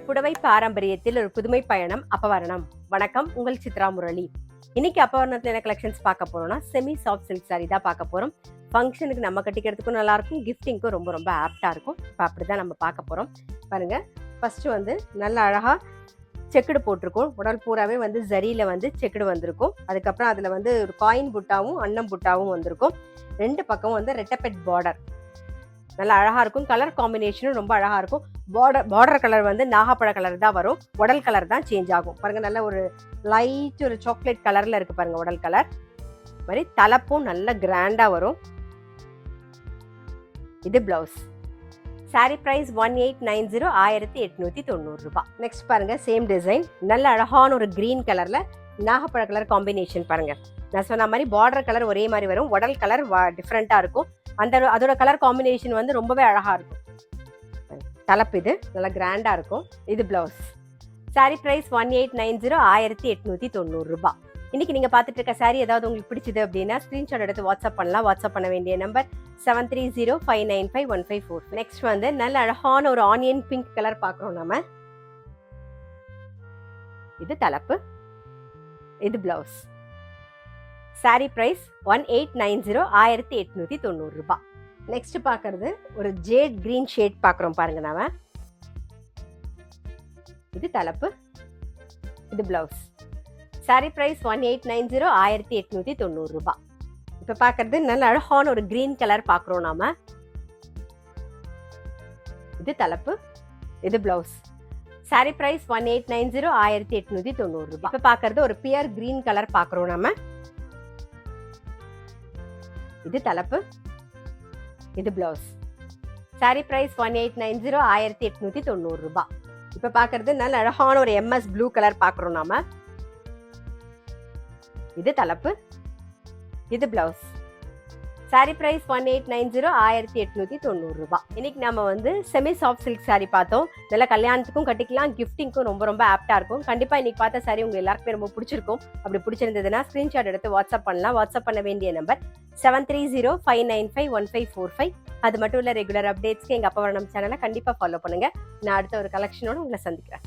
புடவை பாரம்பரியத்தில் ஒரு புதுமை பயணம் அப்பவரணம். வணக்கம், உங்கள் சித்ரா முரளி. இன்னைக்கு அப்பவரணத்துல என்ன கலெக்ஷன்ஸ் பார்க்க போறோம்னா செமி சாஃப்ட் சில்க் சாரி தான் பார்க்க போறோம். ஃபங்க்ஷனுக்கு நம்ம கட்டிக்கிறதுக்கும் நல்லா இருக்கும், கிஃப்டிங்க்கும் ரொம்ப ரொம்ப ஆப்டா இருக்கும். இப்போ அப்படிதான் நம்ம பார்க்க போறோம். பாருங்க, ஃபர்ஸ்ட் நல்ல அழகா செக்குடு போட்டிருக்கும். உடல் பூராவே ஜரியில செக்குடு வந்திருக்கும். அதுக்கப்புறம் அதுல ஒரு காயின் புட்டாவும் அன்னம் புட்டாவும் வந்திருக்கும். ரெண்டு பக்கம் ரெட்டப்பெட் பார்டர் நல்லா அழகா இருக்கும். கலர் காம்பினேஷனும் ரொம்ப அழகா இருக்கும். பார்டர் கலர் நாகப்பழ கலர் தான் வரும். உடல் கலர் தான் சேஞ்ச் ஆகும். பாருங்க, நல்ல ஒரு லைட் ஒரு சாக்லேட் கலர்ல இருக்கு பாருங்க உடல் கலர். மாதிரி தலப்பும் நல்ல கிராண்டா வரும். இது பிளவுஸ். சாரி பிரைஸ் 1890, 1890 ரூபாய். நெக்ஸ்ட் பாருங்க, சேம் டிசைன், நல்ல அழகான ஒரு கிரீன் கலர்ல நாகப்பழ கலர் காம்பினேஷன். பாருங்க, நான் சொன்ன மாதிரி பார்டர் கலர் ஒரே மாதிரி வரும், உடல் கலர் டிஃப்ரெண்டா இருக்கும். அதோட கலர் காம்பினேஷன் ரொம்பவே அழகா இருக்கும். தலைப்பு இது நல்லா கிராண்டா இருக்கும். இது பிளவுஸ். சாரி பிரைஸ் 1890, 1890 ரூபாய். இன்னைக்கு நீங்க பார்த்துட்டு இருக்க சாரி ஏதாவது உங்களுக்கு பிடிச்சது அப்படின்னா ஸ்கிரீன்ஷாட் எடுத்து வாட்ஸ்அப் பண்ணலாம். வாட்ஸ்அப் பண்ண வேண்டிய நம்பர் 7305951544. நெக்ஸ்ட் நல்ல அழகான ஒரு ஆனியன் பிங்க் கலர் பார்க்குறோம் நம்ம. இது தலைப்பு, இது பிளவுஸ். சாரி பிரைஸ் 1890, 1890 ரூபாய். நெக்ஸ்ட் பார்க்கறது ஒரு ஜேட் கிரீன் ஷேட் பார்க்குறோம் பாருங்க நாம. இது தலைப்பு, இது பிளவுஸ். சாரி பிரைஸ் 1890, 1890 ரூபாய். இப்ப பார்க்கறது நல்ல அழகான ஒரு கிரீன் கலர் பார்க்குறோம் நாம. இது தலைப்பு, இது பிளவுஸ். சாரி பிரைஸ் 1890, 1890 ரூபாய். இப்ப பார்க்கறது ஒரு பியர் கிரீன் கலர் பார்க்குறோம் நாம. இது தலைப்பு, இது பிளவுஸ். சாரி பிரைஸ் 1890, 1890 ரூபாய். இப்ப பார்க்கறது நல்ல அழகான ஒரு MS ப்ளூ கலர் பார்க்குறோம் நாம. இது தலைப்பு, இது பிளவுஸ். சாரி பிரைஸ் 1890, 1890 ரூபாய். இன்னைக்கு நம்ம செமி சாஃப்ட் சில்க் சாரி பார்த்தோம். நல்ல கல்யாணத்துக்கும் கட்டிக்கலாம், கிஃப்டிங்க்கும் ரொம்ப ரொம்ப ஆப்டா இருக்கும். கண்டிப்பா இன்னைக்கு பார்த்த சாரி உங்க எல்லாருக்குமே ரொம்ப பிடிச்சிருக்கும். அப்படி பிடிச்சிருந்ததுன்னா ஸ்கிரீன்ஷாட் எடுத்து வாட்ஸ்அப் பண்ணலாம். வாட்ஸ்அப் பண்ண வேண்டிய நம்பர் 7305951545. அது மட்டும் இல்ல, ரெகுலர் அப்டேட்ஸ்க்கு எங்க அப்பவரணம் சேனலை கண்டிப்பா ஃபாலோ பண்ணுங்க. நான் அடுத்த ஒரு கலெக்ஷனோட உங்களை சந்திக்கிறேன்.